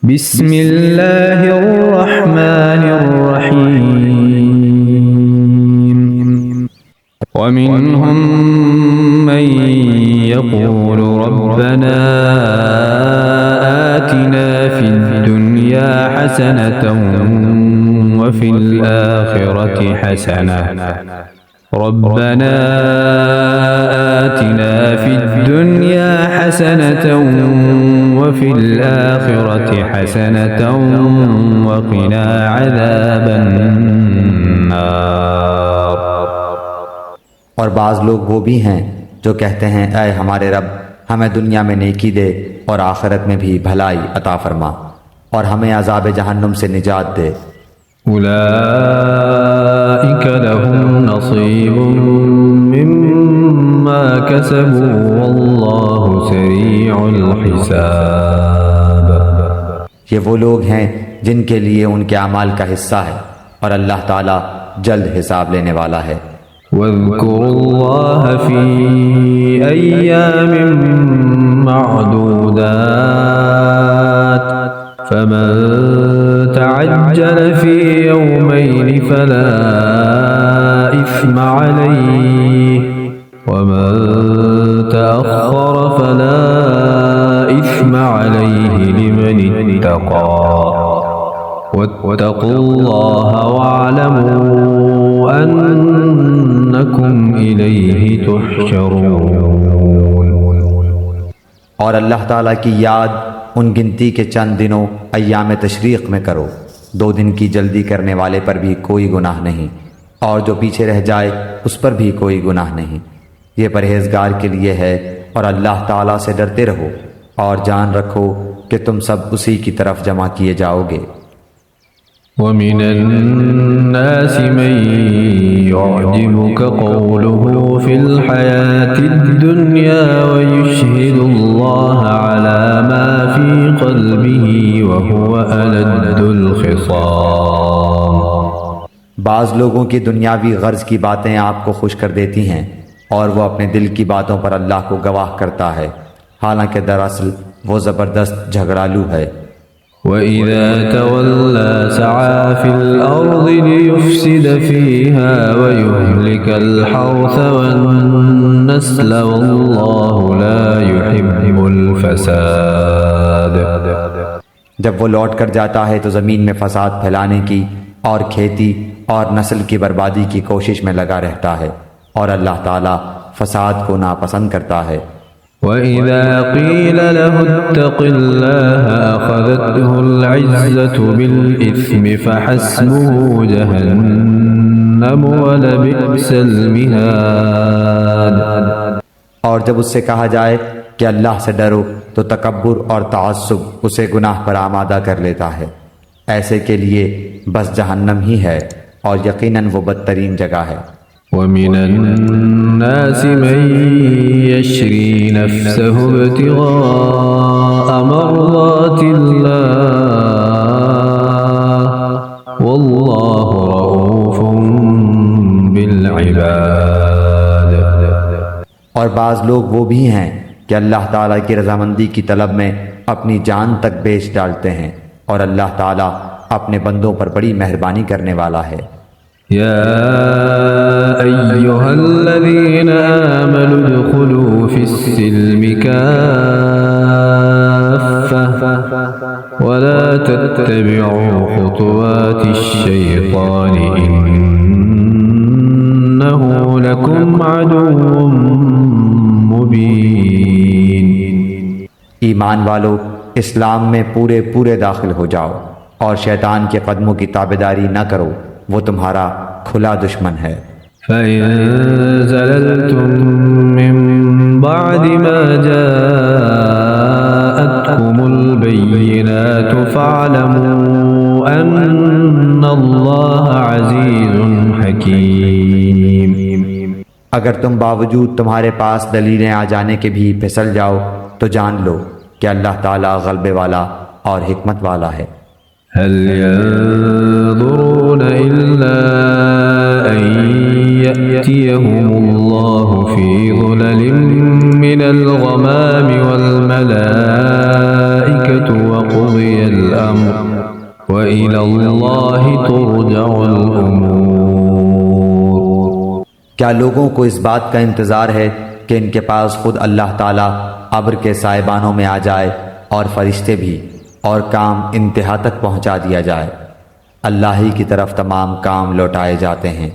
بسم اللہ الرحمن الرحیم ومنهم من يقول ربنا آتنا في الدنيا حسنة وفي الآخرة حسنة ربنا آتنا في الدنيا حسنة وفي الآخرة حسنة وقنا عذاب النار۔ اور بعض لوگ وہ بھی ہیں جو کہتے ہیں اے ہمارے رب ہمیں دنیا میں نیکی دے اور آخرت میں بھی بھلائی عطا فرما اور ہمیں عذاب جہنم سے نجات دے۔ اولئک لهم نصیب مما کسبوا واللہ سریع الحساب۔ یہ وہ لوگ ہیں جن کے لیے ان کے اعمال کا حصہ ہے اور اللہ تعالی جلد حساب لینے والا ہے۔ واذکروا اللہ فی ایام معدودات فمن تعجل في يومين فلا إثم عليه ومن تأخر فلا إثم عليه لمن اتقى واتقوا الله واعلموا أنكم إليه تحشرون۔ اور اللہ تعالیٰ کی یاد ان گنتی کے چند دنوں ایام تشریق میں کرو، 2 دن کی جلدی کرنے والے پر بھی کوئی گناہ نہیں اور جو پیچھے رہ جائے اس پر بھی کوئی گناہ نہیں، یہ پرہیزگار کے لیے ہے۔ اور اللہ تعالیٰ سے ڈرتے رہو اور جان رکھو کہ تم سب اسی کی طرف جمع کیے جاؤ گے۔ وَمِنَ النَّاسِ مَن يُعْجِبُكَ قَوْلُهُ فِي الْحَيَاةِ الدُّنْيَا وَيُشْهِدُ اللَّهَ عَلَى مَا فِي قَلْبِهِ وَهُوَ أَلَدُّ الْخِصَامِ۔ بعض لوگوں کی دنیاوی غرض کی باتیں آپ کو خوش کر دیتی ہیں اور وہ اپنے دل کی باتوں پر اللہ کو گواہ کرتا ہے، حالانکہ دراصل وہ زبردست جھگڑالو ہے۔ وَإِذَا تَوَلَّى سَعَى فِي الْأَرْضِ لِيُفْسِدَ فِيهَا وَيُهْلِكَ الْحَرْثَ وَالنَّسْلَ وَاللَّهُ لَا يُحِبُّ الْفَسَادَ۔ جب وہ لوٹ کر جاتا ہے تو زمین میں فساد پھیلانے کی اور کھیتی اور نسل کی بربادی کی کوشش میں لگا رہتا ہے، اور اللہ تعالیٰ فساد کو ناپسند کرتا ہے۔ وَإِذَا قِيلَ لَهُ اتَّقِ اللَّهَ أَخَذَتْهُ الْعِزَّةُ بِالْإِثْمِ فَحَسْبُهُ جَهَنَّمُ وَلَبِئْسَ الْمِهَادُ۔ اور جب اس سے کہا جائے کہ اللہ سے ڈرو تو تکبر اور تعصب اسے گناہ پر آمادہ کر لیتا ہے، ایسے کے لیے بس جہنم ہی ہے اور یقیناً وہ بدترین جگہ ہے۔ وَمِنَ النَّاسِ مَن يَشْرِي نَفْسَهُ ابْتِغَاءَ مَرْضَاتِ اللَّهِ وَاللَّهُ رَءُوفٌ بِالْعِبَادِ۔ اور بعض لوگ وہ بھی ہیں کہ اللہ تعالیٰ کی رضامندی کی طلب میں اپنی جان تک بیچ ڈالتے ہیں، اور اللہ تعالیٰ اپنے بندوں پر بڑی مہربانی کرنے والا ہے۔ يا أيها الذين آمنوا ادخلوا في السلم كافة ولا تتبعوا خطوات الشيطان إنه لكم عدو مبين۔ ایمان والو اسلام میں پورے داخل ہو جاؤ اور شیطان کے قدموں کی تابعداری نہ کرو، وہ تمہارا کھلا دشمن ہے۔ فَإِن زَلَلْتُم مِّن بَعْدِ مَا جَاءَتْكُمُ الْبَيِّنَاتُ فَاعْلَمُوا أَنَّ اللَّهَ عَزِيزٌ حَكِيمٌ۔ اگر تم باوجود تمہارے پاس دلیلیں آ جانے کے بھی پھسل جاؤ تو جان لو کہ اللہ تعالیٰ غلبے والا اور حکمت والا ہے۔ هل ينظرون إلا أن يأتيهم الله في ظلل من الغمام والملائكة وقضي الأمر وإلى الله ترجع الأمور۔ کیا لوگوں کو اس بات کا انتظار ہے کہ ان کے پاس خود اللہ تعالیٰ ابر کے سائبانوں میں آ جائے اور فرشتے بھی، اور کام انتہا تک پہنچا دیا جائے؟ اللہ ہی کی طرف تمام کام لوٹائے جاتے ہیں۔